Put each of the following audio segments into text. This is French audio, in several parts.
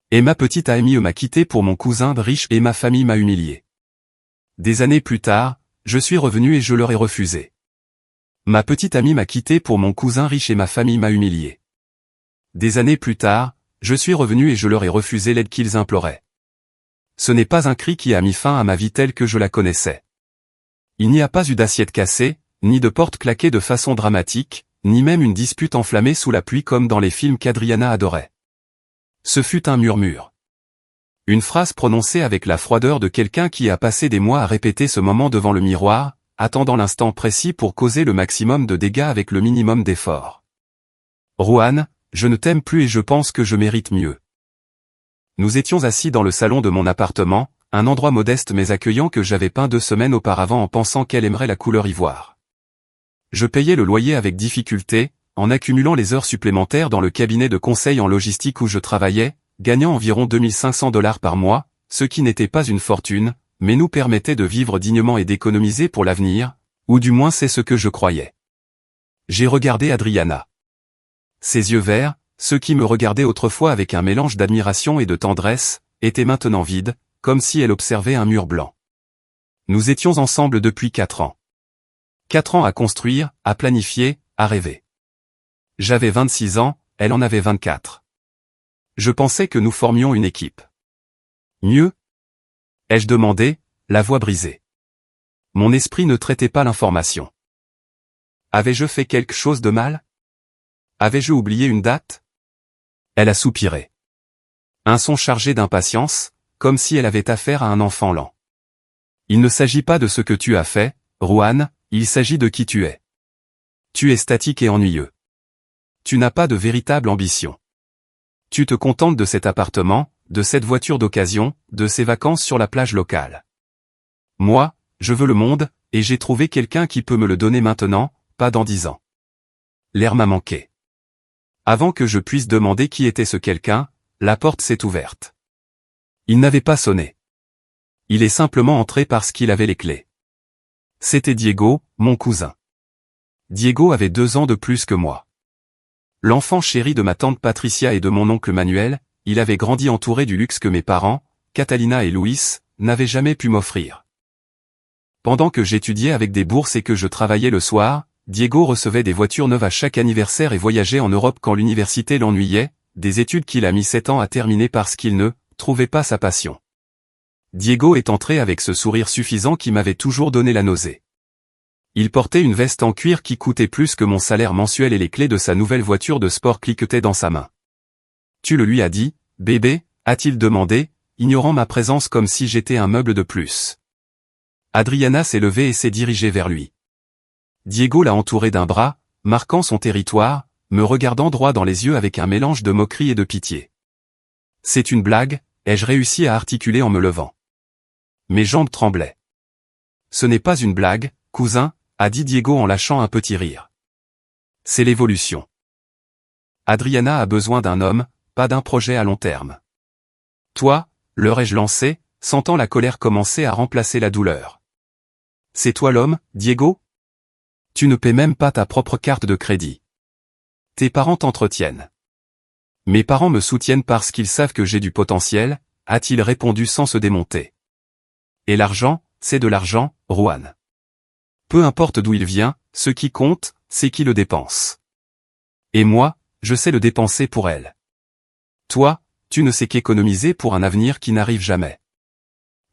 Et ma petite amie m'a quitté pour mon cousin riche et ma famille m'a humilié. Des années plus tard, je suis revenu et je leur ai refusé. Ma petite amie m'a quitté pour mon cousin riche et ma famille m'a humilié. Des années plus tard, je suis revenu et je leur ai refusé l'aide qu'ils imploraient. Ce n'est pas un cri qui a mis fin à ma vie telle que je la connaissais. Il n'y a pas eu d'assiette cassée, ni de porte claquée de façon dramatique, ni même une dispute enflammée sous la pluie comme dans les films qu'Adriana adorait. Ce fut un murmure. Une phrase prononcée avec la froideur de quelqu'un qui a passé des mois à répéter ce moment devant le miroir, attendant l'instant précis pour causer le maximum de dégâts avec le minimum d'efforts. Roanne, je ne t'aime plus et je pense que je mérite mieux. Nous étions assis dans le salon de mon appartement, un endroit modeste mais accueillant que j'avais peint 2 semaines auparavant en pensant qu'elle aimerait la couleur ivoire. Je payais le loyer avec difficulté, en accumulant les heures supplémentaires dans le cabinet de conseil en logistique où je travaillais, gagnant environ $2500 par mois, ce qui n'était pas une fortune, mais nous permettait de vivre dignement et d'économiser pour l'avenir, ou du moins c'est ce que je croyais. J'ai regardé Adriana. Ses yeux verts, ceux qui me regardaient autrefois avec un mélange d'admiration et de tendresse, étaient maintenant vides, comme si elle observait un mur blanc. Nous étions ensemble depuis 4 ans. 4 ans à construire, à planifier, à rêver. J'avais 26 ans, elle en avait 24. Je pensais que nous formions une équipe. Mieux? Ai-je demandé, la voix brisée. Mon esprit ne traitait pas l'information. Avais-je fait quelque chose de mal? Avais-je oublié une date? Elle a soupiré. Un son chargé d'impatience, comme si elle avait affaire à un enfant lent. Il ne s'agit pas de ce que tu as fait, Roanne, il s'agit de qui tu es. Tu es statique et ennuyeux. Tu n'as pas de véritable ambition. Tu te contentes de cet appartement, de cette voiture d'occasion, de ces vacances sur la plage locale. Moi, je veux le monde, et j'ai trouvé quelqu'un qui peut me le donner maintenant, pas dans 10 ans. L'air m'a manqué. Avant que je puisse demander qui était ce quelqu'un, la porte s'est ouverte. Il n'avait pas sonné. Il est simplement entré parce qu'il avait les clés. C'était Diego, mon cousin. Diego avait 2 ans de plus que moi. L'enfant chéri de ma tante Patricia et de mon oncle Manuel, il avait grandi entouré du luxe que mes parents, Catalina et Luis, n'avaient jamais pu m'offrir. Pendant que j'étudiais avec des bourses et que je travaillais le soir, Diego recevait des voitures neuves à chaque anniversaire et voyageait en Europe quand l'université l'ennuyait, des études qu'il a mis 7 ans à terminer parce qu'il ne trouvait pas sa passion. Diego est entré avec ce sourire suffisant qui m'avait toujours donné la nausée. Il portait une veste en cuir qui coûtait plus que mon salaire mensuel et les clés de sa nouvelle voiture de sport cliquetaient dans sa main. Tu le lui as dit, bébé, a-t-il demandé, ignorant ma présence comme si j'étais un meuble de plus. Adriana s'est levée et s'est dirigée vers lui. Diego l'a entouré d'un bras, marquant son territoire, me regardant droit dans les yeux avec un mélange de moquerie et de pitié. C'est une blague, ai-je réussi à articuler en me levant. Mes jambes tremblaient. Ce n'est pas une blague, cousin, a dit Diego en lâchant un petit rire. C'est l'évolution. Adriana a besoin d'un homme, pas d'un projet à long terme. Toi, leur ai-je lancé, sentant la colère commencer à remplacer la douleur. C'est toi l'homme, Diego? Tu ne paies même pas ta propre carte de crédit. Tes parents t'entretiennent. Mes parents me soutiennent parce qu'ils savent que j'ai du potentiel, a-t-il répondu sans se démonter. Et l'argent, c'est de l'argent, Roanne. Peu importe d'où il vient, ce qui compte, c'est qui le dépense. Et moi, je sais le dépenser pour elle. Toi, tu ne sais qu'économiser pour un avenir qui n'arrive jamais.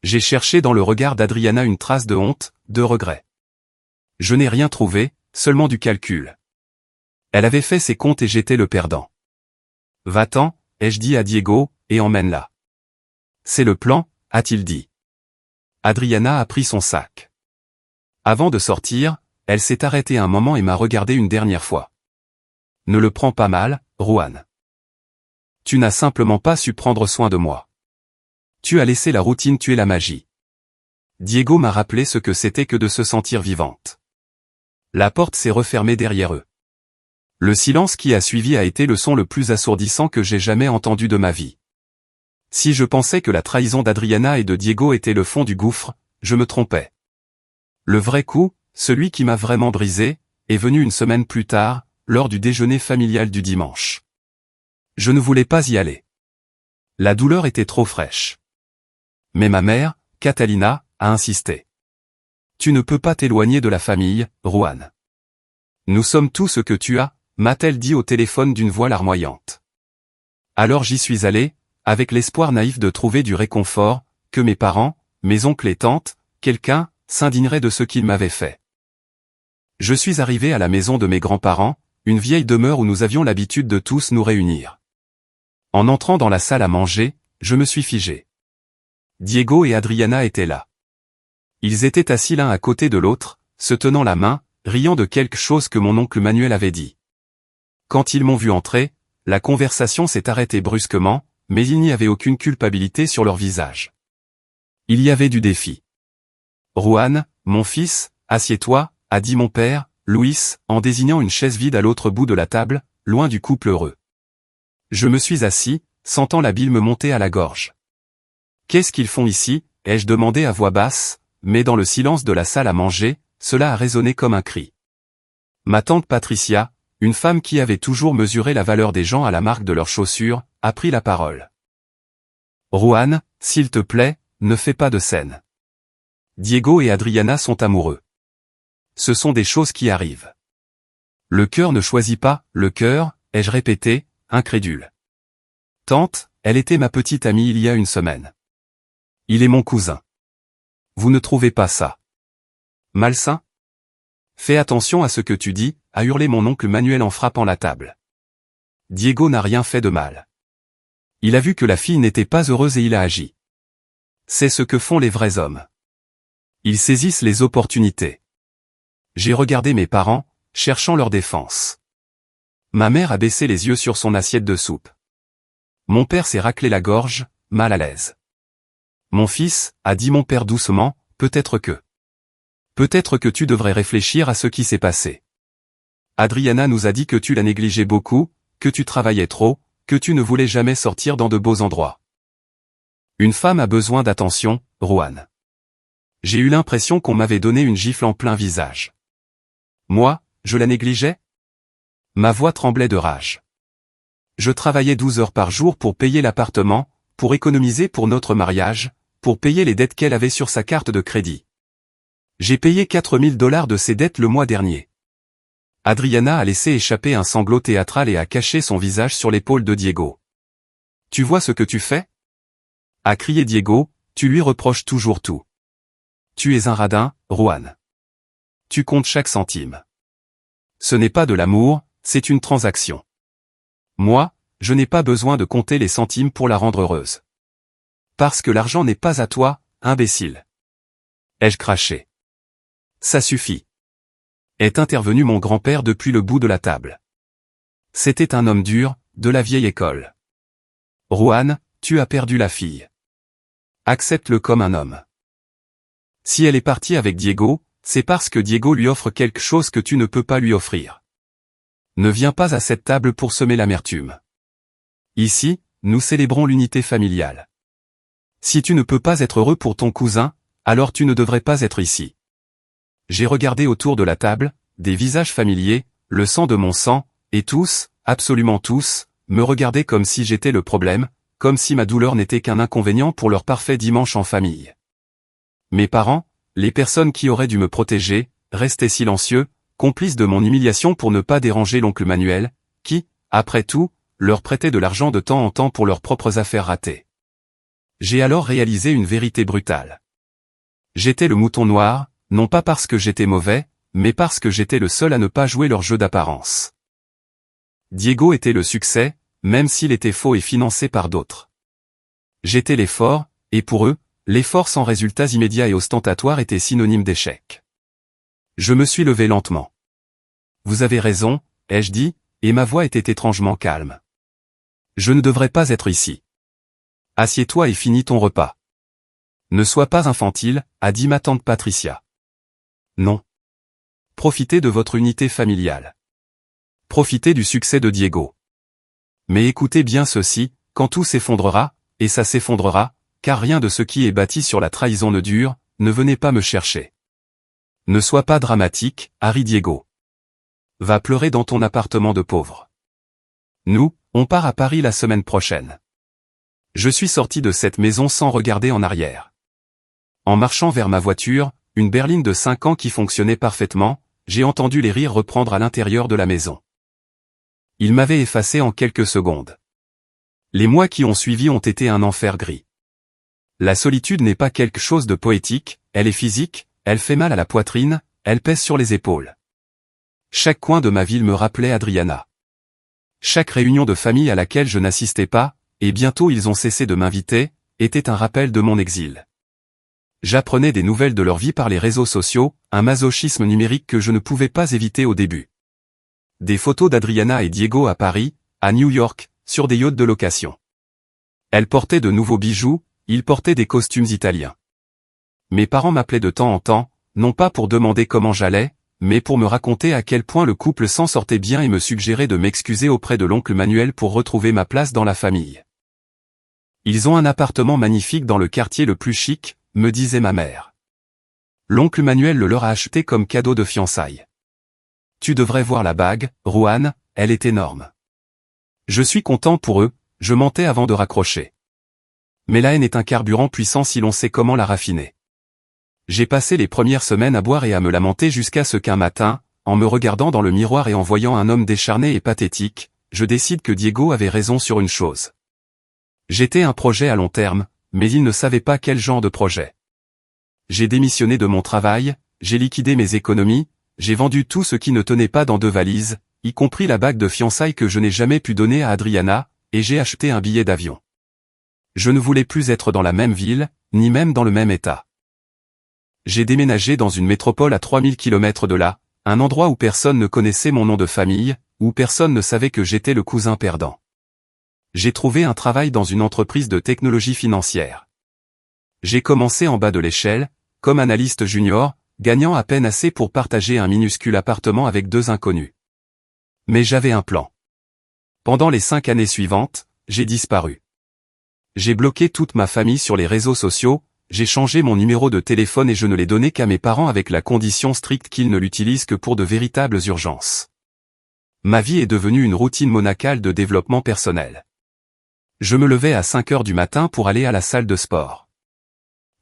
J'ai cherché dans le regard d'Adriana une trace de honte, de regret. Je n'ai rien trouvé, seulement du calcul. Elle avait fait ses comptes et j'étais le perdant. Va-t'en, ai-je dit à Diego, et emmène-la. C'est le plan, a-t-il dit. Adriana a pris son sac. Avant de sortir, elle s'est arrêtée un moment et m'a regardé une dernière fois. Ne le prends pas mal, Roanne. Tu n'as simplement pas su prendre soin de moi. Tu as laissé la routine tuer la magie. Diego m'a rappelé ce que c'était que de se sentir vivante. La porte s'est refermée derrière eux. Le silence qui a suivi a été le son le plus assourdissant que j'ai jamais entendu de ma vie. Si je pensais que la trahison d'Adriana et de Diego était le fond du gouffre, je me trompais. Le vrai coup, celui qui m'a vraiment brisé, est venu une semaine plus tard, lors du déjeuner familial du dimanche. Je ne voulais pas y aller. La douleur était trop fraîche. Mais ma mère, Catalina, a insisté. Tu ne peux pas t'éloigner de la famille, Juan. Nous sommes tout ce que tu as, m'a-t-elle dit au téléphone d'une voix larmoyante. Alors j'y suis allé, avec l'espoir naïf de trouver du réconfort, que mes parents, mes oncles et tantes, quelqu'un, s'indignerait de ce qu'ils m'avaient fait. Je suis arrivé à la maison de mes grands-parents, une vieille demeure où nous avions l'habitude de tous nous réunir. En entrant dans la salle à manger, je me suis figé. Diego et Adriana étaient là. Ils étaient assis l'un à côté de l'autre, se tenant la main, riant de quelque chose que mon oncle Manuel avait dit. Quand ils m'ont vu entrer, la conversation s'est arrêtée brusquement, mais il n'y avait aucune culpabilité sur leur visage. Il y avait du défi. Juan, mon fils, assieds-toi, a dit mon père, Luis, en désignant une chaise vide à l'autre bout de la table, loin du couple heureux. Je me suis assis, sentant la bile me monter à la gorge. Qu'est-ce qu'ils font ici, ai-je demandé à voix basse, mais dans le silence de la salle à manger, cela a résonné comme un cri. Ma tante Patricia, une femme qui avait toujours mesuré la valeur des gens à la marque de leurs chaussures, a pris la parole. Juan, s'il te plaît, ne fais pas de scène. Diego et Adriana sont amoureux. Ce sont des choses qui arrivent. Le cœur ne choisit pas, le cœur, ai-je répété, incrédule. Tante, elle était ma petite amie il y a une semaine. Il est mon cousin. Vous ne trouvez pas ça malsain? Fais attention à ce que tu dis, a hurlé mon oncle Manuel en frappant la table. Diego n'a rien fait de mal. Il a vu que la fille n'était pas heureuse et il a agi. C'est ce que font les vrais hommes. Ils saisissent les opportunités. J'ai regardé mes parents, cherchant leur défense. Ma mère a baissé les yeux sur son assiette de soupe. Mon père s'est raclé la gorge, mal à l'aise. Mon fils, a dit mon père doucement, peut-être que tu devrais réfléchir à ce qui s'est passé. Adriana nous a dit que tu la négligeais beaucoup, que tu travaillais trop, que tu ne voulais jamais sortir dans de beaux endroits. Une femme a besoin d'attention, Juan. J'ai eu l'impression qu'on m'avait donné une gifle en plein visage. Moi, je la négligeais? Ma voix tremblait de rage. Je travaillais 12 heures par jour pour payer l'appartement, pour économiser pour notre mariage, pour payer les dettes qu'elle avait sur sa carte de crédit. J'ai payé 4000 $ de ses dettes le mois dernier. Adriana a laissé échapper un sanglot théâtral et a caché son visage sur l'épaule de Diego. Tu vois ce que tu fais? A crié Diego, tu lui reproches toujours tout. Tu es un radin, Juan. Tu comptes chaque centime. Ce n'est pas de l'amour, c'est une transaction. Moi, je n'ai pas besoin de compter les centimes pour la rendre heureuse. Parce que l'argent n'est pas à toi, imbécile. Ai-je craché? Ça suffit. Est intervenu mon grand-père depuis le bout de la table. C'était un homme dur, de la vieille école. Juan, tu as perdu la fille. Accepte-le comme un homme. Si elle est partie avec Diego, c'est parce que Diego lui offre quelque chose que tu ne peux pas lui offrir. Ne viens pas à cette table pour semer l'amertume. Ici, nous célébrons l'unité familiale. Si tu ne peux pas être heureux pour ton cousin, alors tu ne devrais pas être ici. J'ai regardé autour de la table, des visages familiers, le sang de mon sang, et tous, absolument tous, me regardaient comme si j'étais le problème, comme si ma douleur n'était qu'un inconvénient pour leur parfait dimanche en famille. Mes parents, les personnes qui auraient dû me protéger, restaient silencieux, complices de mon humiliation pour ne pas déranger l'oncle Manuel, qui, après tout, leur prêtait de l'argent de temps en temps pour leurs propres affaires ratées. J'ai alors réalisé une vérité brutale. J'étais le mouton noir, non pas parce que j'étais mauvais, mais parce que j'étais le seul à ne pas jouer leur jeu d'apparence. Diego était le succès, même s'il était faux et financé par d'autres. J'étais l'effort, et pour eux, l'effort sans résultats immédiats et ostentatoires était synonyme d'échec. Je me suis levé lentement. Vous avez raison, ai-je dit, et ma voix était étrangement calme. Je ne devrais pas être ici. Assieds-toi et finis ton repas. Ne sois pas infantile, a dit ma tante Patricia. Non. Profitez de votre unité familiale. Profitez du succès de Diego. Mais écoutez bien ceci, quand tout s'effondrera, et ça s'effondrera, car rien de ce qui est bâti sur la trahison ne dure, ne venez pas me chercher. Ne sois pas dramatique, Harry Diego. Va pleurer dans ton appartement de pauvre. Nous, on part à Paris la semaine prochaine. Je suis sorti de cette maison sans regarder en arrière. En marchant vers ma voiture, une berline de 5 ans qui fonctionnait parfaitement, j'ai entendu les rires reprendre à l'intérieur de la maison. Ils m'avaient effacé en quelques secondes. Les mois qui ont suivi ont été un enfer gris. La solitude n'est pas quelque chose de poétique, elle est physique, elle fait mal à la poitrine, elle pèse sur les épaules. Chaque coin de ma ville me rappelait Adriana. Chaque réunion de famille à laquelle je n'assistais pas, et bientôt ils ont cessé de m'inviter, était un rappel de mon exil. J'apprenais des nouvelles de leur vie par les réseaux sociaux, un masochisme numérique que je ne pouvais pas éviter au début. Des photos d'Adriana et Diego à Paris, à New York, sur des yachts de location. Elle portait de nouveaux bijoux, ils portaient des costumes italiens. Mes parents m'appelaient de temps en temps, non pas pour demander comment j'allais, mais pour me raconter à quel point le couple s'en sortait bien et me suggérer de m'excuser auprès de l'oncle Manuel pour retrouver ma place dans la famille. Ils ont un appartement magnifique dans le quartier le plus chic, me disait ma mère. L'oncle Manuel le leur a acheté comme cadeau de fiançailles. Tu devrais voir la bague, Juan, elle est énorme. Je suis content pour eux, je mentais avant de raccrocher. Mais la haine est un carburant puissant si l'on sait comment la raffiner. J'ai passé les premières semaines à boire et à me lamenter jusqu'à ce qu'un matin, en me regardant dans le miroir et en voyant un homme décharné et pathétique, je décide que Diego avait raison sur une chose. J'étais un projet à long terme, mais il ne savait pas quel genre de projet. J'ai démissionné de mon travail, j'ai liquidé mes économies, j'ai vendu tout ce qui ne tenait pas dans 2 valises, y compris la bague de fiançailles que je n'ai jamais pu donner à Adriana, et j'ai acheté un billet d'avion. Je ne voulais plus être dans la même ville, ni même dans le même état. J'ai déménagé dans une métropole à 3000 km de là, un endroit où personne ne connaissait mon nom de famille, où personne ne savait que j'étais le cousin perdant. J'ai trouvé un travail dans une entreprise de technologie financière. J'ai commencé en bas de l'échelle, comme analyste junior, gagnant à peine assez pour partager un minuscule appartement avec 2 inconnus. Mais j'avais un plan. Pendant les 5 années suivantes, j'ai disparu. J'ai bloqué toute ma famille sur les réseaux sociaux, j'ai changé mon numéro de téléphone et je ne l'ai donné qu'à mes parents avec la condition stricte qu'ils ne l'utilisent que pour de véritables urgences. Ma vie est devenue une routine monacale de développement personnel. Je me levais à 5 heures du matin pour aller à la salle de sport.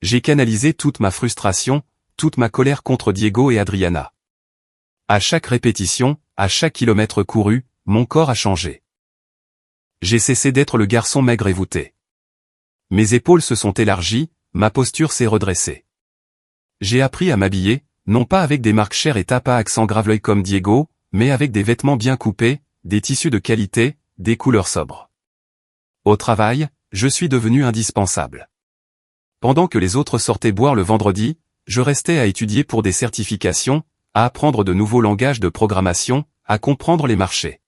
J'ai canalisé toute ma frustration, toute ma colère contre Diego et Adriana. À chaque répétition, à chaque kilomètre couru, mon corps a changé. J'ai cessé d'être le garçon maigre et voûté. Mes épaules se sont élargies, ma posture s'est redressée. J'ai appris à m'habiller, non pas avec des marques chères et tape à accent grave-l'œil comme Diego, mais avec des vêtements bien coupés, des tissus de qualité, des couleurs sobres. Au travail, je suis devenu indispensable. Pendant que les autres sortaient boire le vendredi, je restais à étudier pour des certifications, à apprendre de nouveaux langages de programmation, à comprendre les marchés.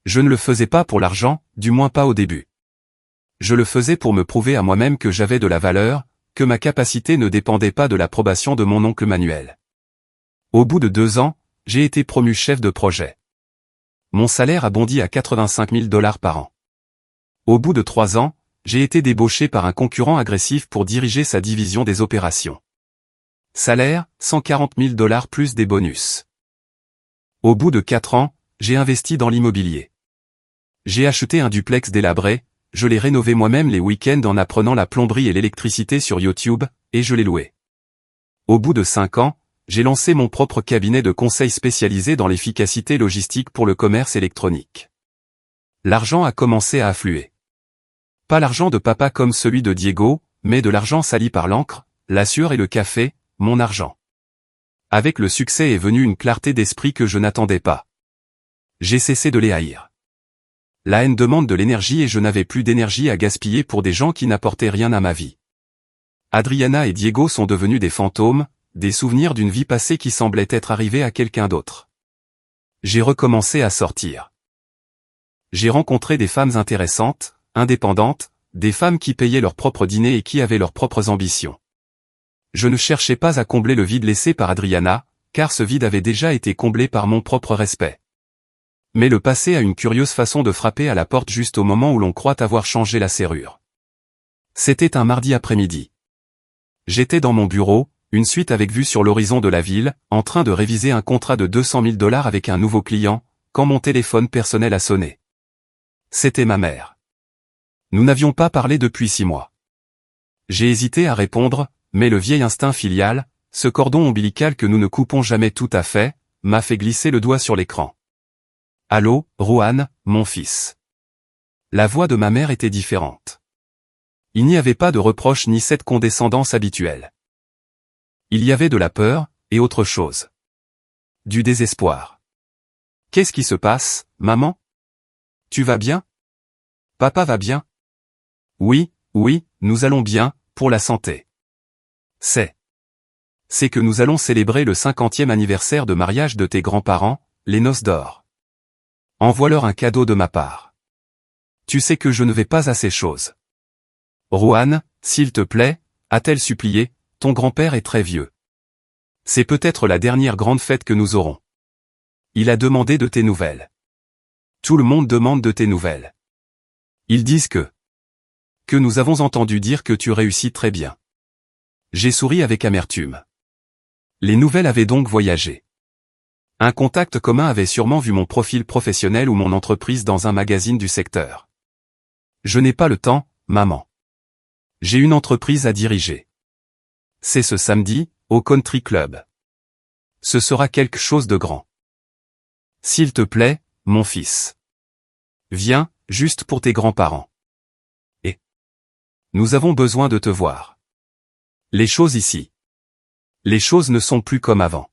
Je ne le faisais pas pour l'argent, du moins pas au début. Je le faisais pour me prouver à moi-même que j'avais de la valeur, que ma capacité ne dépendait pas de l'approbation de mon oncle Manuel. Au bout de 2 ans, j'ai été promu chef de projet. Mon salaire a bondi à 85 000 $ par an. Au bout de 3 ans, j'ai été débauché par un concurrent agressif pour diriger sa division des opérations. Salaire, 140 000 $ plus des bonus. Au bout de 4 ans, j'ai investi dans l'immobilier. J'ai acheté un duplex délabré, je l'ai rénové moi-même les week-ends en apprenant la plomberie et l'électricité sur YouTube, et je l'ai loué. Au bout de 5 ans, j'ai lancé mon propre cabinet de conseil spécialisé dans l'efficacité logistique pour le commerce électronique. L'argent a commencé à affluer. Pas l'argent de papa comme celui de Diego, mais de l'argent sali par l'encre, la sueur et le café, mon argent. Avec le succès est venue une clarté d'esprit que je n'attendais pas. J'ai cessé de les haïr. La haine demande de l'énergie et je n'avais plus d'énergie à gaspiller pour des gens qui n'apportaient rien à ma vie. Adriana et Diego sont devenus des fantômes, des souvenirs d'une vie passée qui semblait être arrivée à quelqu'un d'autre. J'ai recommencé à sortir. J'ai rencontré des femmes intéressantes, indépendantes, des femmes qui payaient leur propre dîner et qui avaient leurs propres ambitions. Je ne cherchais pas à combler le vide laissé par Adriana, car ce vide avait déjà été comblé par mon propre respect. Mais le passé a une curieuse façon de frapper à la porte juste au moment où l'on croit avoir changé la serrure. C'était un mardi après-midi. J'étais dans mon bureau, une suite avec vue sur l'horizon de la ville, en train de réviser un contrat de 200 000 $ avec un nouveau client, quand mon téléphone personnel a sonné. C'était ma mère. Nous n'avions pas parlé depuis 6 mois. J'ai hésité à répondre, mais le vieil instinct filial, ce cordon ombilical que nous ne coupons jamais tout à fait, m'a fait glisser le doigt sur l'écran. Allô, Rohan, mon fils. La voix de ma mère était différente. Il n'y avait pas de reproche ni cette condescendance habituelle. Il y avait de la peur, et autre chose. Du désespoir. Qu'est-ce qui se passe, maman? Tu vas bien? Papa va bien? Oui, nous allons bien, pour la santé. C'est que nous allons célébrer le 50e anniversaire de mariage de tes grands-parents, les noces d'or. Envoie-leur un cadeau de ma part. Tu sais que je ne vais pas à ces choses. Rohan, s'il te plaît, a-t-elle supplié, ton grand-père est très vieux. C'est peut-être la dernière grande fête que nous aurons. Il a demandé de tes nouvelles. Tout le monde demande de tes nouvelles. Ils disent que nous avons entendu dire que tu réussis très bien. J'ai souri avec amertume. Les nouvelles avaient donc voyagé. Un contact commun avait sûrement vu mon profil professionnel ou mon entreprise dans un magazine du secteur. Je n'ai pas le temps, maman. J'ai une entreprise à diriger. C'est ce samedi, au Country Club. Ce sera quelque chose de grand. S'il te plaît, mon fils. Viens, juste pour tes grands-parents. Et nous avons besoin de te voir. Les choses ici. Les choses ne sont plus comme avant.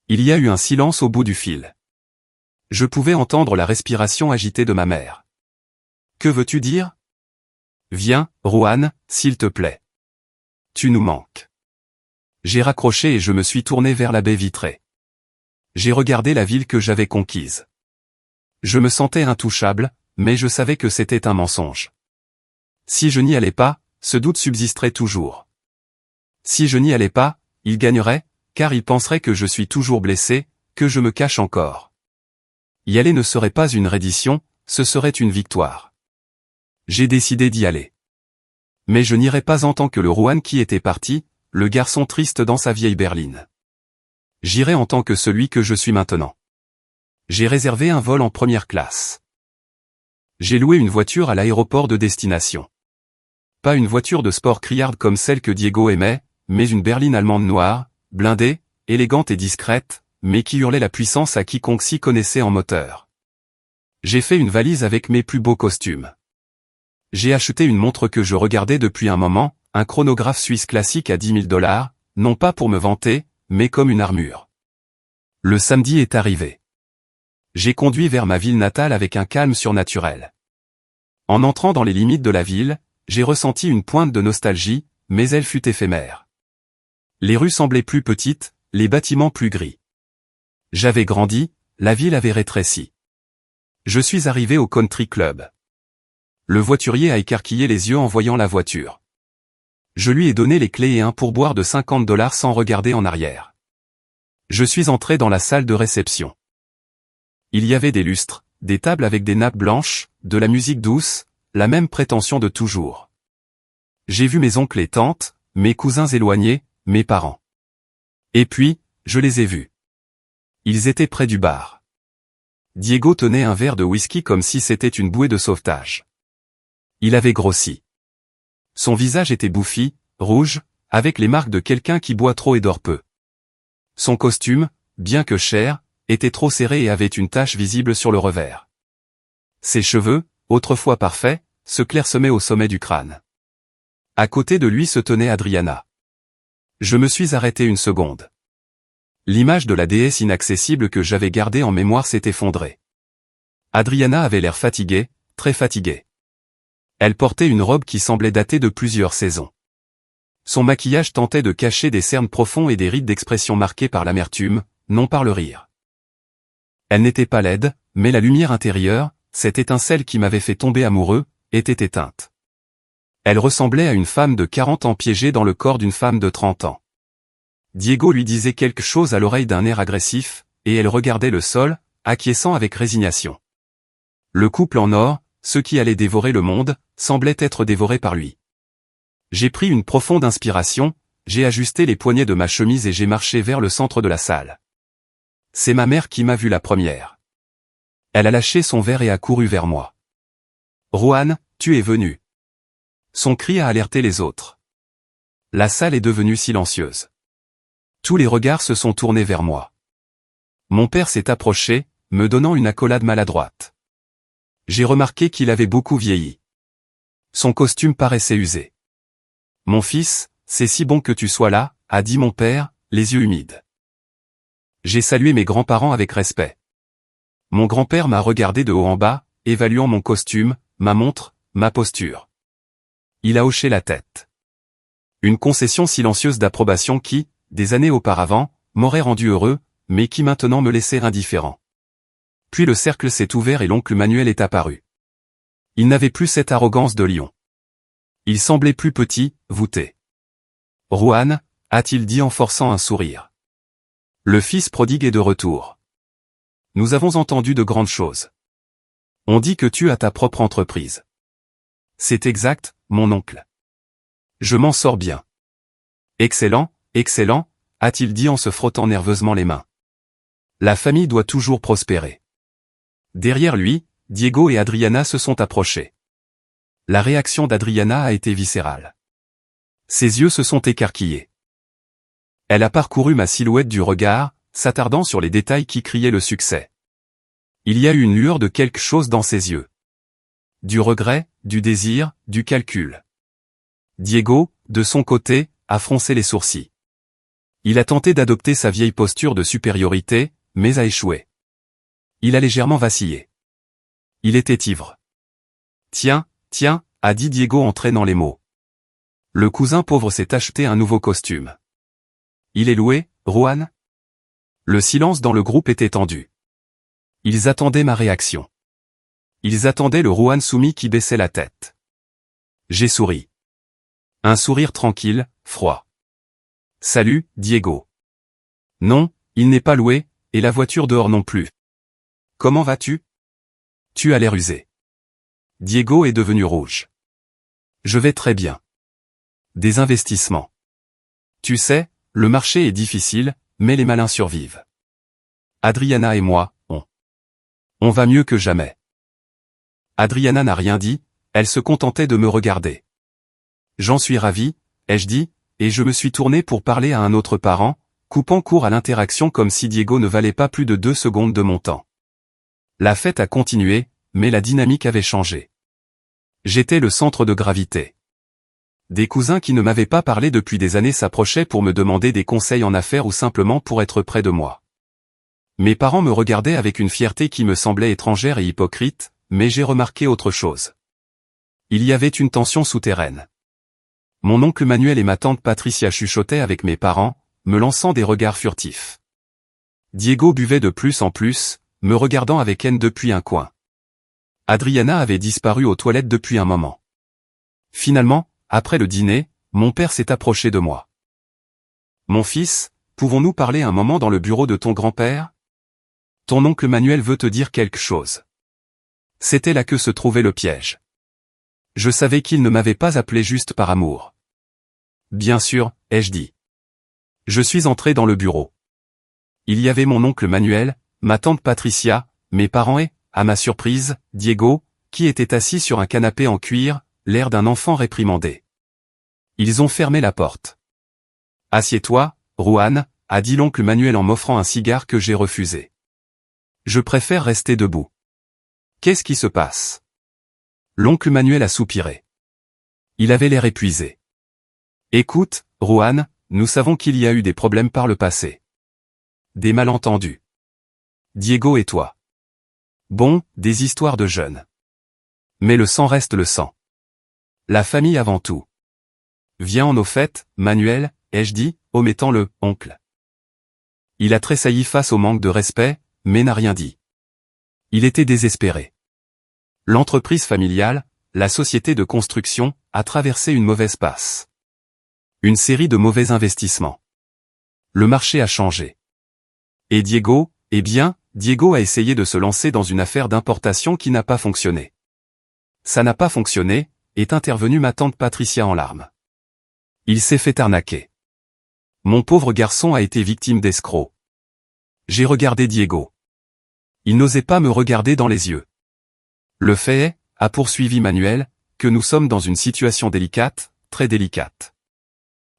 Il y a eu un silence au bout du fil. Je pouvais entendre la respiration agitée de ma mère. Que veux-tu dire? Viens, Rohan, s'il te plaît. Tu nous manques. J'ai raccroché et je me suis tourné vers la baie vitrée. J'ai regardé la ville que j'avais conquise. Je me sentais intouchable, mais je savais que c'était un mensonge. Si je n'y allais pas, ce doute subsisterait toujours. Si je n'y allais pas, il gagnerait, car il penserait que je suis toujours blessé, que je me cache encore. Y aller ne serait pas une reddition, ce serait une victoire. J'ai décidé d'y aller. Mais je n'irai pas en tant que le Rohan qui était parti, le garçon triste dans sa vieille berline. J'irai en tant que celui que je suis maintenant. J'ai réservé un vol en première classe. J'ai loué une voiture à l'aéroport de destination. Pas une voiture de sport criarde comme celle que Diego aimait, mais une berline allemande noire, blindée, élégante et discrète, mais qui hurlait la puissance à quiconque s'y connaissait en moteur. J'ai fait une valise avec mes plus beaux costumes. J'ai acheté une montre que je regardais depuis un moment, un chronographe suisse classique à $10 000, non pas pour me vanter, mais comme une armure. Le samedi est arrivé. J'ai conduit vers ma ville natale avec un calme surnaturel. En entrant dans les limites de la ville, j'ai ressenti une pointe de nostalgie, mais elle fut éphémère. Les rues semblaient plus petites, les bâtiments plus gris. J'avais grandi, la ville avait rétréci. Je suis arrivé au Country Club. Le voiturier a écarquillé les yeux en voyant la voiture. Je lui ai donné les clés et un pourboire de $50 sans regarder en arrière. Je suis entré dans la salle de réception. Il y avait des lustres, des tables avec des nappes blanches, de la musique douce, la même prétention de toujours. J'ai vu mes oncles et tantes, mes cousins éloignés, mes parents. Et puis, je les ai vus. Ils étaient près du bar. Diego tenait un verre de whisky comme si c'était une bouée de sauvetage. Il avait grossi. Son visage était bouffi, rouge, avec les marques de quelqu'un qui boit trop et dort peu. Son costume, bien que cher, était trop serré et avait une tache visible sur le revers. Ses cheveux, autrefois parfaits, se clairsemaient au sommet du crâne. À côté de lui se tenait Adriana. Je me suis arrêté une seconde. L'image de la déesse inaccessible que j'avais gardée en mémoire s'est effondrée. Adriana avait l'air fatiguée, très fatiguée. Elle portait une robe qui semblait dater de plusieurs saisons. Son maquillage tentait de cacher des cernes profonds et des rides d'expression marquées par l'amertume, non par le rire. Elle n'était pas laide, mais la lumière intérieure, cette étincelle qui m'avait fait tomber amoureux, était éteinte. Elle ressemblait à une femme de 40 ans piégée dans le corps d'une femme de 30 ans. Diego lui disait quelque chose à l'oreille d'un air agressif, et elle regardait le sol, acquiesçant avec résignation. Le couple en or, ceux qui allaient dévorer le monde, semblait être dévoré par lui. J'ai pris une profonde inspiration, j'ai ajusté les poignets de ma chemise et j'ai marché vers le centre de la salle. C'est ma mère qui m'a vu la première. Elle a lâché son verre et a couru vers moi. Rohan, tu es venu. Son cri a alerté les autres. La salle est devenue silencieuse. Tous les regards se sont tournés vers moi. Mon père s'est approché, me donnant une accolade maladroite. J'ai remarqué qu'il avait beaucoup vieilli. Son costume paraissait usé. Mon fils, c'est si bon que tu sois là, a dit mon père, les yeux humides. J'ai salué mes grands-parents avec respect. Mon grand-père m'a regardé de haut en bas, évaluant mon costume, ma montre, ma posture. Il a hoché la tête. Une concession silencieuse d'approbation qui, des années auparavant, m'aurait rendu heureux, mais qui maintenant me laissait indifférent. Puis le cercle s'est ouvert et l'oncle Manuel est apparu. Il n'avait plus cette arrogance de lion. Il semblait plus petit, voûté. « Rohan » a-t-il dit en forçant un sourire. Le fils prodigue est de retour. Nous avons entendu de grandes choses. On dit que tu as ta propre entreprise. C'est exact, mon oncle. Je m'en sors bien. Excellent, excellent, a-t-il dit en se frottant nerveusement les mains. La famille doit toujours prospérer. Derrière lui, Diego et Adriana se sont approchés. La réaction d'Adriana a été viscérale. Ses yeux se sont écarquillés. Elle a parcouru ma silhouette du regard, s'attardant sur les détails qui criaient le succès. Il y a eu une lueur de quelque chose dans ses yeux. Du regret, du désir, du calcul. Diego, de son côté, a froncé les sourcils. Il a tenté d'adopter sa vieille posture de supériorité, mais a échoué. Il a légèrement vacillé. Il était ivre. Tiens, tiens, a dit Diego en traînant les mots. Le cousin pauvre s'est acheté un nouveau costume. Il est loué, Rohan? Le silence dans le groupe était tendu. Ils attendaient ma réaction. Ils attendaient le Rohan soumis qui baissait la tête. J'ai souri. Un sourire tranquille, froid. Salut, Diego. Non, il n'est pas loué, et la voiture dehors non plus. Comment vas-tu? Tu as l'air usé. Diego est devenu rouge. Je vais très bien. Des investissements. Tu sais, le marché est difficile, mais les malins survivent. Adriana et moi, on va mieux que jamais. Adriana n'a rien dit, elle se contentait de me regarder. J'en suis ravi, ai-je dit, et je me suis tourné pour parler à un autre parent, coupant court à l'interaction comme si Diego ne valait pas plus de 2 secondes de mon temps. La fête a continué, mais la dynamique avait changé. J'étais le centre de gravité. Des cousins qui ne m'avaient pas parlé depuis des années s'approchaient pour me demander des conseils en affaires ou simplement pour être près de moi. Mes parents me regardaient avec une fierté qui me semblait étrangère et hypocrite, mais j'ai remarqué autre chose. Il y avait une tension souterraine. Mon oncle Manuel et ma tante Patricia chuchotaient avec mes parents, me lançant des regards furtifs. Diego buvait de plus en plus, me regardant avec haine depuis un coin. Adriana avait disparu aux toilettes depuis un moment. Finalement, après le dîner, mon père s'est approché de moi. « Mon fils, pouvons-nous parler un moment dans le bureau de ton grand-père? Ton oncle Manuel veut te dire quelque chose. » C'était là que se trouvait le piège. Je savais qu'il ne m'avait pas appelé juste par amour. Bien sûr, ai-je dit. Je suis entré dans le bureau. Il y avait mon oncle Manuel, ma tante Patricia, mes parents et, à ma surprise, Diego, qui était assis sur un canapé en cuir, l'air d'un enfant réprimandé. Ils ont fermé la porte. « Assieds-toi, Rohan » a dit l'oncle Manuel en m'offrant un cigare que j'ai refusé. Je préfère rester debout. Qu'est-ce qui se passe? L'oncle Manuel a soupiré. Il avait l'air épuisé. Écoute, Rohan, nous savons qu'il y a eu des problèmes par le passé. Des malentendus. Diego et toi. Bon, des histoires de jeunes. Mais le sang reste le sang. La famille avant tout. Viens en au fait, Manuel, ai-je dit, omettant le « oncle ». Il a tressailli face au manque de respect, mais n'a rien dit. Il était désespéré. L'entreprise familiale, la société de construction, a traversé une mauvaise passe. Une série de mauvais investissements. Le marché a changé. Et Diego, eh bien, Diego a essayé de se lancer dans une affaire d'importation qui n'a pas fonctionné. Ça n'a pas fonctionné, est intervenue ma tante Patricia en larmes. Il s'est fait arnaquer. Mon pauvre garçon a été victime d'escrocs. J'ai regardé Diego. Il n'osait pas me regarder dans les yeux. Le fait est, a poursuivi Manuel, que nous sommes dans une situation délicate, très délicate.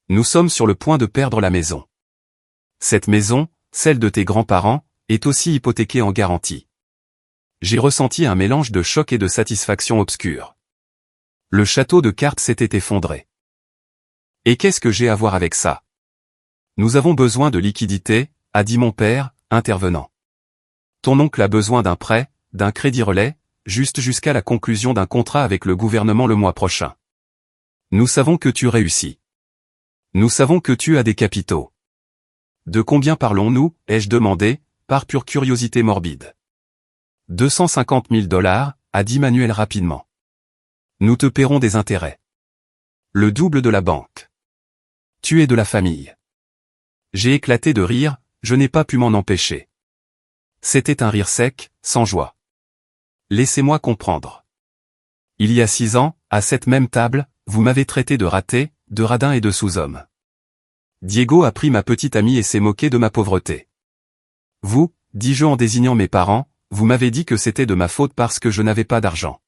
Nous sommes sur le point de perdre la maison. Cette maison, celle de tes grands-parents, est aussi hypothéquée en garantie. J'ai ressenti un mélange de choc et de satisfaction obscure. Le château de cartes s'était effondré. Et qu'est-ce que j'ai à voir avec ça? Nous avons besoin de liquidités, a dit mon père, intervenant. Ton oncle a besoin d'un prêt, d'un crédit relais, juste jusqu'à la conclusion d'un contrat avec le gouvernement le mois prochain. Nous savons que tu réussis. Nous savons que tu as des capitaux. De combien parlons-nous, ai-je demandé, par pure curiosité morbide. 250 000 $, a dit Manuel rapidement. Nous te paierons des intérêts. Le double de la banque. Tu es de la famille. J'ai éclaté de rire, je n'ai pas pu m'en empêcher. C'était un rire sec, sans joie. Laissez-moi comprendre. Il y a 6 ans, à cette même table, vous m'avez traité de raté, de radin et de sous-homme. Diego a pris ma petite amie et s'est moqué de ma pauvreté. Vous, dis-je en désignant mes parents, vous m'avez dit que c'était de ma faute parce que je n'avais pas d'argent.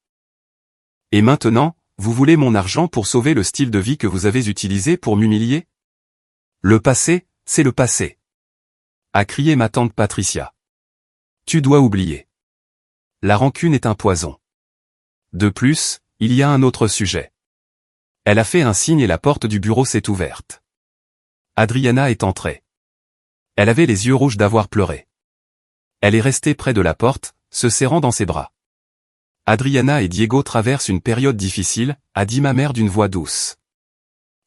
Et maintenant, vous voulez mon argent pour sauver le style de vie que vous avez utilisé pour m'humilier? Le passé, c'est le passé. A crié ma tante Patricia. Tu dois oublier. La rancune est un poison. De plus, il y a un autre sujet. Elle a fait un signe et la porte du bureau s'est ouverte. Adriana est entrée. Elle avait les yeux rouges d'avoir pleuré. Elle est restée près de la porte, se serrant dans ses bras. Adriana et Diego traversent une période difficile, a dit ma mère d'une voix douce.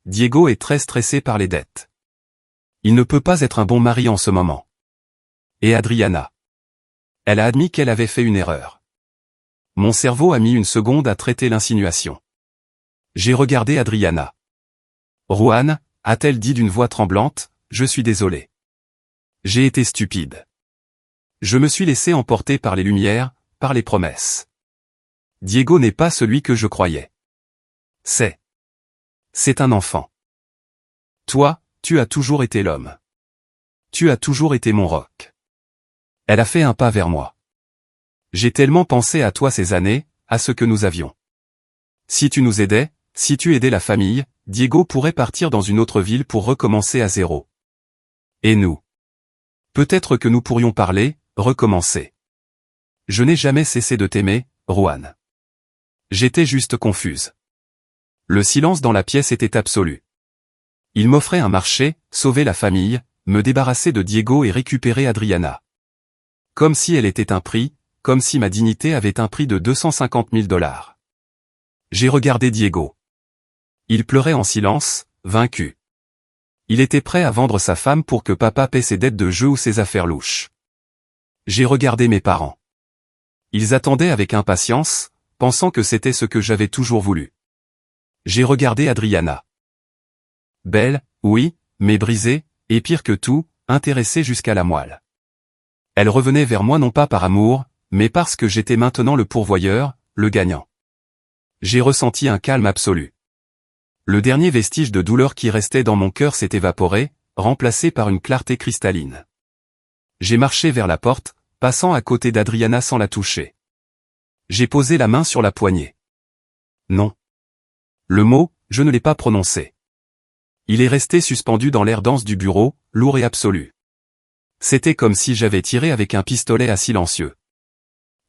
Diego est très stressé par les dettes. Il ne peut pas être un bon mari en ce moment. Et Adriana. Elle a admis qu'elle avait fait une erreur. Mon cerveau a mis une seconde à traiter l'insinuation. J'ai regardé Adriana. Juan, a-t-elle dit d'une voix tremblante, je suis désolé. J'ai été stupide. Je me suis laissé emporter par les lumières, par les promesses. Diego n'est pas celui que je croyais. C'est un enfant. Toi, tu as toujours été l'homme. Tu as toujours été mon roc. Elle a fait un pas vers moi. J'ai tellement pensé à toi ces années, à ce que nous avions. Si tu nous aidais, si tu aidais la famille, Diego pourrait partir dans une autre ville pour recommencer à zéro. Et nous? Peut-être que nous pourrions parler, recommencer. Je n'ai jamais cessé de t'aimer, Juan. J'étais juste confuse. Le silence dans la pièce était absolu. Il m'offrait un marché, sauver la famille, me débarrasser de Diego et récupérer Adriana. Comme si elle était un prix, comme si ma dignité avait un prix de 250 000 $. J'ai regardé Diego. Il pleurait en silence, vaincu. Il était prêt à vendre sa femme pour que papa paie ses dettes de jeu ou ses affaires louches. J'ai regardé mes parents. Ils attendaient avec impatience, pensant que c'était ce que j'avais toujours voulu. J'ai regardé Adriana. Belle, oui, mais brisée, et pire que tout, intéressée jusqu'à la moelle. Elle revenait vers moi non pas par amour, mais parce que j'étais maintenant le pourvoyeur, le gagnant. J'ai ressenti un calme absolu. Le dernier vestige de douleur qui restait dans mon cœur s'est évaporé, remplacé par une clarté cristalline. J'ai marché vers la porte, passant à côté d'Adriana sans la toucher. J'ai posé la main sur la poignée. Non. Le mot, je ne l'ai pas prononcé. Il est resté suspendu dans l'air dense du bureau, lourd et absolu. C'était comme si j'avais tiré avec un pistolet à silencieux.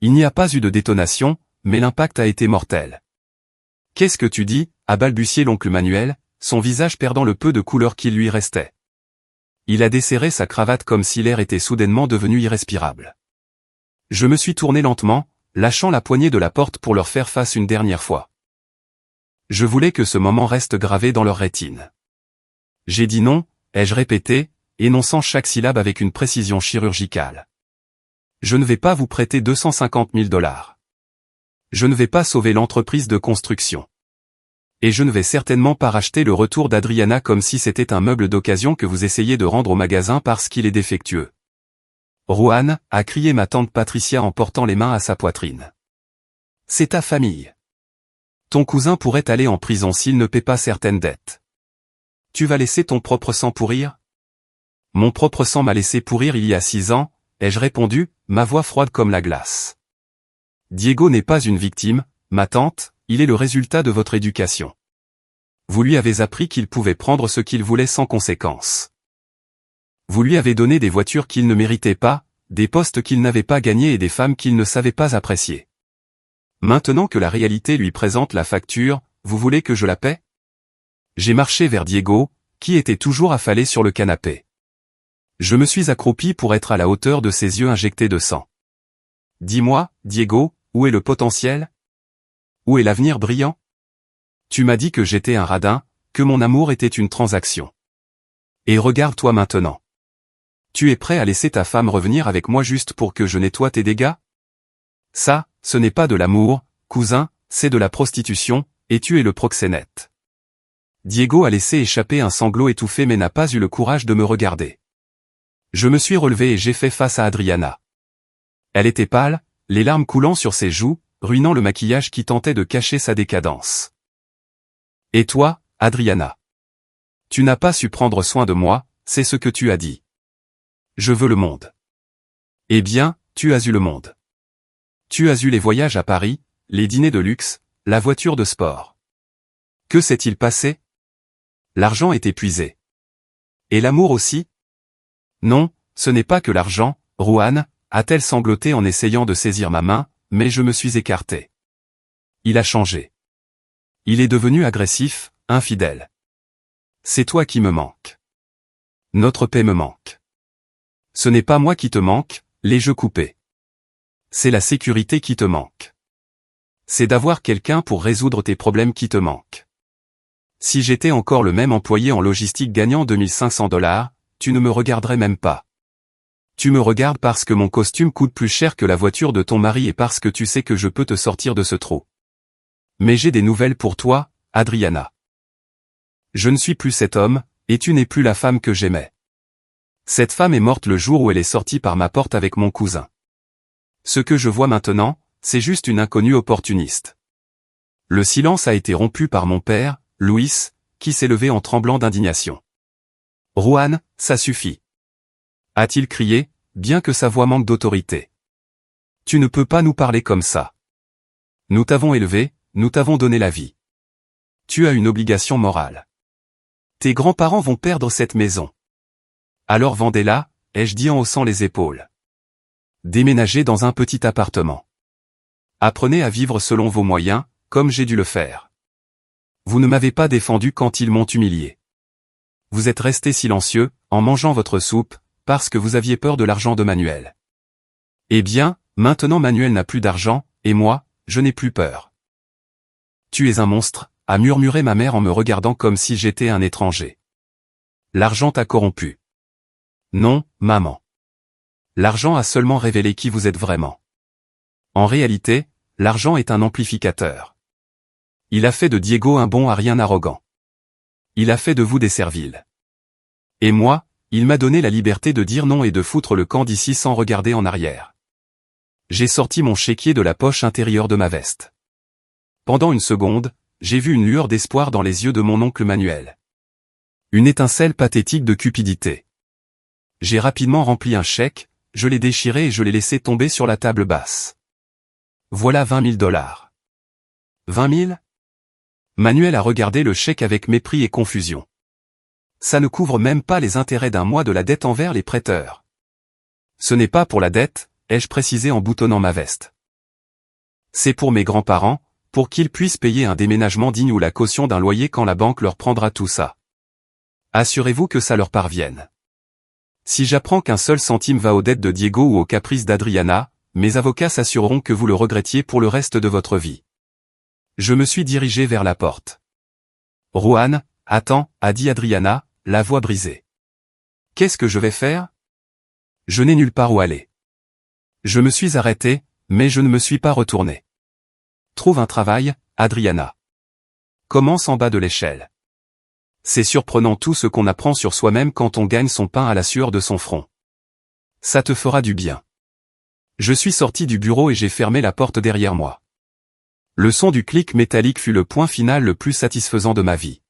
Il n'y a pas eu de détonation, mais l'impact a été mortel. Qu'est-ce que tu dis, a balbutié l'oncle Manuel, son visage perdant le peu de couleur qui lui restait. Il a desserré sa cravate comme si l'air était soudainement devenu irrespirable. Je me suis tourné lentement, lâchant la poignée de la porte pour leur faire face une dernière fois. Je voulais que ce moment reste gravé dans leur rétine. J'ai dit non, ai-je répété, énonçant chaque syllabe avec une précision chirurgicale. Je ne vais pas vous prêter 250 000 $. Je ne vais pas sauver l'entreprise de construction. Et je ne vais certainement pas racheter le retour d'Adriana comme si c'était un meuble d'occasion que vous essayez de rendre au magasin parce qu'il est défectueux. Juan, a crié ma tante Patricia en portant les mains à sa poitrine. C'est ta famille. Ton cousin pourrait aller en prison s'il ne paie pas certaines dettes. Tu vas laisser ton propre sang pourrir? Mon propre sang m'a laissé pourrir il y a 6 ans, ai-je répondu, ma voix froide comme la glace. Diego n'est pas une victime, ma tante, il est le résultat de votre éducation. Vous lui avez appris qu'il pouvait prendre ce qu'il voulait sans conséquence. Vous lui avez donné des voitures qu'il ne méritait pas, des postes qu'il n'avait pas gagnés et des femmes qu'il ne savait pas apprécier. Maintenant que la réalité lui présente la facture, vous voulez que je la paie? J'ai marché vers Diego, qui était toujours affalé sur le canapé. Je me suis accroupi pour être à la hauteur de ses yeux injectés de sang. Dis-moi, Diego, où est le potentiel? Où est l'avenir brillant? Tu m'as dit que j'étais un radin, que mon amour était une transaction. Et regarde-toi maintenant. Tu es prêt à laisser ta femme revenir avec moi juste pour que je nettoie tes dégâts? Ça, ce n'est pas de l'amour, cousin, c'est de la prostitution, et tu es le proxénète. Diego a laissé échapper un sanglot étouffé mais n'a pas eu le courage de me regarder. Je me suis relevé et j'ai fait face à Adriana. Elle était pâle, les larmes coulant sur ses joues, ruinant le maquillage qui tentait de cacher sa décadence. Et toi, Adriana? Tu n'as pas su prendre soin de moi, c'est ce que tu as dit. Je veux le monde. Eh bien, tu as eu le monde. Tu as eu les voyages à Paris, les dîners de luxe, la voiture de sport. Que s'est-il passé? L'argent est épuisé. Et l'amour aussi? Non, ce n'est pas que l'argent, Juan, a-t-elle sangloté en essayant de saisir ma main, mais je me suis écarté. Il a changé. Il est devenu agressif, infidèle. C'est toi qui me manques. Notre paix me manque. Ce n'est pas moi qui te manque, les jeux coupés. C'est la sécurité qui te manque. C'est d'avoir quelqu'un pour résoudre tes problèmes qui te manque. Si j'étais encore le même employé en logistique gagnant $2500, tu ne me regarderais même pas. Tu me regardes parce que mon costume coûte plus cher que la voiture de ton mari et parce que tu sais que je peux te sortir de ce trou. Mais j'ai des nouvelles pour toi, Adriana. Je ne suis plus cet homme, et tu n'es plus la femme que j'aimais. Cette femme est morte le jour où elle est sortie par ma porte avec mon cousin. Ce que je vois maintenant, c'est juste une inconnue opportuniste. Le silence a été rompu par mon père, Luis, qui s'est levé en tremblant d'indignation. Juan, ça suffit. A-t-il crié, bien que sa voix manque d'autorité. Tu ne peux pas nous parler comme ça. Nous t'avons élevé, nous t'avons donné la vie. Tu as une obligation morale. Tes grands-parents vont perdre cette maison. Alors vendez-la, ai-je dit en haussant les épaules. Déménagez dans un petit appartement. Apprenez à vivre selon vos moyens, comme j'ai dû le faire. Vous ne m'avez pas défendu quand ils m'ont humilié. Vous êtes resté silencieux, en mangeant votre soupe, parce que vous aviez peur de l'argent de Manuel. Eh bien, maintenant Manuel n'a plus d'argent, et moi, je n'ai plus peur. Tu es un monstre, a murmuré ma mère en me regardant comme si j'étais un étranger. L'argent t'a corrompu. Non, maman. L'argent a seulement révélé qui vous êtes vraiment. En réalité, l'argent est un amplificateur. Il a fait de Diego un bon à rien arrogant. Il a fait de vous des serviles. Et moi, il m'a donné la liberté de dire non et de foutre le camp d'ici sans regarder en arrière. J'ai sorti mon chéquier de la poche intérieure de ma veste. Pendant une seconde, j'ai vu une lueur d'espoir dans les yeux de mon oncle Manuel. Une étincelle pathétique de cupidité. J'ai rapidement rempli un chèque, je l'ai déchiré et je l'ai laissé tomber sur la table basse. Voilà $20 000. 20 000? Manuel a regardé le chèque avec mépris et confusion. Ça ne couvre même pas les intérêts d'un mois de la dette envers les prêteurs. Ce n'est pas pour la dette, ai-je précisé en boutonnant ma veste. C'est pour mes grands-parents, pour qu'ils puissent payer un déménagement digne ou la caution d'un loyer quand la banque leur prendra tout ça. Assurez-vous que ça leur parvienne. Si j'apprends qu'un seul centime va aux dettes de Diego ou aux caprices d'Adriana, mes avocats s'assureront que vous le regrettiez pour le reste de votre vie. Je me suis dirigé vers la porte. Juan, attends, a dit Adriana, la voix brisée. Qu'est-ce que je vais faire? Je n'ai nulle part où aller. Je me suis arrêté, mais je ne me suis pas retourné. Trouve un travail, Adriana. Commence en bas de l'échelle. C'est surprenant tout ce qu'on apprend sur soi-même quand on gagne son pain à la sueur de son front. Ça te fera du bien. Je suis sorti du bureau et j'ai fermé la porte derrière moi. Le son du clic métallique fut le point final le plus satisfaisant de ma vie.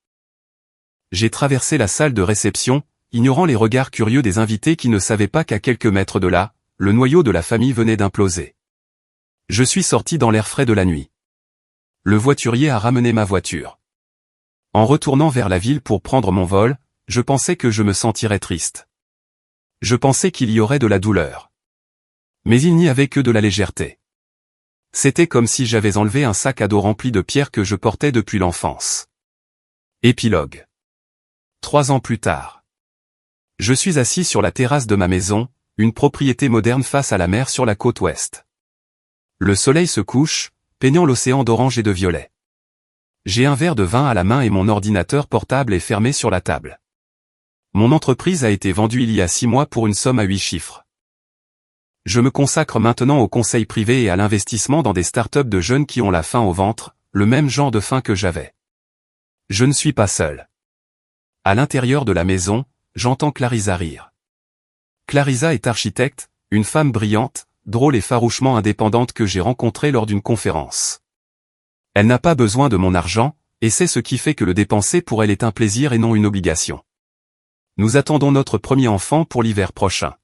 J'ai traversé la salle de réception, ignorant les regards curieux des invités qui ne savaient pas qu'à quelques mètres de là, le noyau de la famille venait d'imploser. Je suis sorti dans l'air frais de la nuit. le voiturier a ramené ma voiture. En retournant vers la ville pour prendre mon vol, je pensais que je me sentirais triste. Je pensais qu'il y aurait de la douleur. Mais il n'y avait que de la légèreté. C'était comme si j'avais enlevé un sac à dos rempli de pierres que je portais depuis l'enfance. Épilogue. 3 ans plus tard. Je suis assis sur la terrasse de ma maison, une propriété moderne face à la mer sur la côte ouest. Le soleil se couche, peignant l'océan d'orange et de violet. J'ai un verre de vin à la main et mon ordinateur portable est fermé sur la table. Mon entreprise a été vendue il y a 6 mois pour une somme à 8 chiffres. Je me consacre maintenant au conseil privé et à l'investissement dans des startups de jeunes qui ont la faim au ventre, le même genre de faim que j'avais. Je ne suis pas seul. À l'intérieur de la maison, j'entends Clarisa rire. Clarisa est architecte, une femme brillante, drôle et farouchement indépendante que j'ai rencontrée lors d'une conférence. Elle n'a pas besoin de mon argent, et c'est ce qui fait que le dépenser pour elle est un plaisir et non une obligation. Nous attendons notre premier enfant pour l'hiver prochain.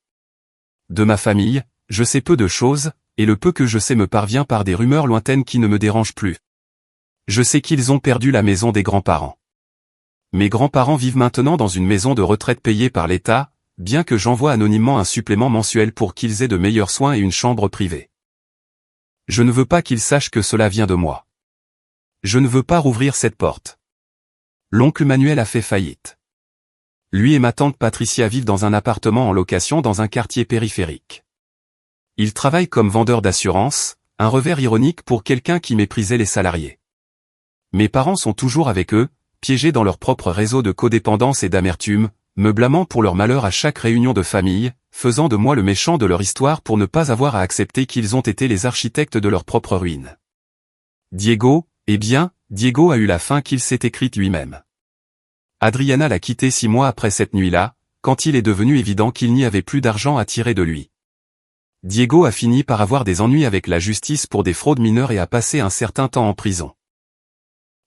De ma famille, je sais peu de choses, et le peu que je sais me parvient par des rumeurs lointaines qui ne me dérangent plus. Je sais qu'ils ont perdu la maison des grands-parents. Mes grands-parents vivent maintenant dans une maison de retraite payée par l'État, bien que j'envoie anonymement un supplément mensuel pour qu'ils aient de meilleurs soins et une chambre privée. Je ne veux pas qu'ils sachent que cela vient de moi. Je ne veux pas rouvrir cette porte. L'oncle Manuel a fait faillite. Lui et ma tante Patricia vivent dans un appartement en location dans un quartier périphérique. Ils travaillent comme vendeurs d'assurance, un revers ironique pour quelqu'un qui méprisait les salariés. Mes parents sont toujours avec eux, piégés dans leur propre réseau de codépendance et d'amertume, me blâmant pour leur malheur à chaque réunion de famille, faisant de moi le méchant de leur histoire pour ne pas avoir à accepter qu'ils ont été les architectes de leur propre ruine. Diego, eh bien, Diego a eu la fin qu'il s'est écrite lui-même. Adriana l'a quitté 6 mois après cette nuit-là, quand il est devenu évident qu'il n'y avait plus d'argent à tirer de lui. Diego a fini par avoir des ennuis avec la justice pour des fraudes mineures et a passé un certain temps en prison.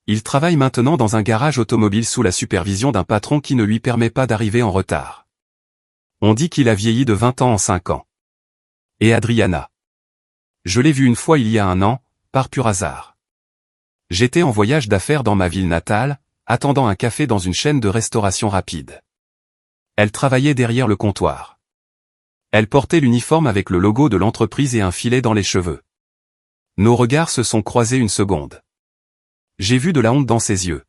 Il travaille maintenant dans un garage automobile sous la supervision d'un patron qui ne lui permet pas d'arriver en retard. On dit qu'il a vieilli de 20 ans en 5 ans. Et Adriana. Je l'ai vue une fois il y a 1 an, par pur hasard. J'étais en voyage d'affaires dans ma ville natale, attendant un café dans une chaîne de restauration rapide. Elle travaillait derrière le comptoir. Elle portait l'uniforme avec le logo de l'entreprise et un filet dans les cheveux. Nos regards se sont croisés une seconde. J'ai vu de la honte dans ses yeux.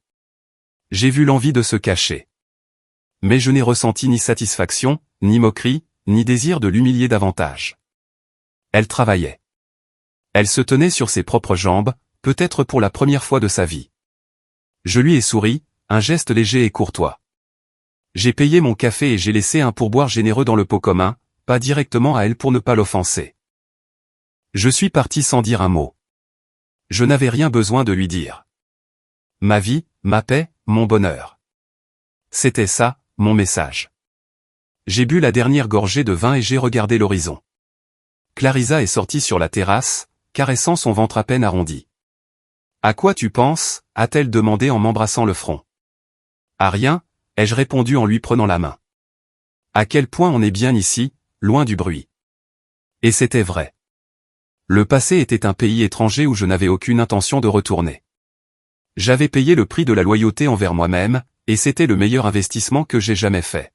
J'ai vu l'envie de se cacher. Mais je n'ai ressenti ni satisfaction, ni moquerie, ni désir de l'humilier davantage. Elle travaillait. Elle se tenait sur ses propres jambes, peut-être pour la première fois de sa vie. Je lui ai souri, un geste léger et courtois. J'ai payé mon café et j'ai laissé un pourboire généreux dans le pot commun, pas directement à elle pour ne pas l'offenser. Je suis parti sans dire un mot. Je n'avais rien besoin de lui dire. Ma vie, ma paix, mon bonheur. C'était ça, mon message. J'ai bu la dernière gorgée de vin et j'ai regardé l'horizon. Clarisa est sortie sur la terrasse, caressant son ventre à peine arrondi. « À quoi tu penses ?» a-t-elle demandé en m'embrassant le front. « À rien », ai-je répondu en lui prenant la main. À quel point on est bien ici, loin du bruit. Et c'était vrai. Le passé était un pays étranger où je n'avais aucune intention de retourner. J'avais payé le prix de la loyauté envers moi-même, et c'était le meilleur investissement que j'ai jamais fait.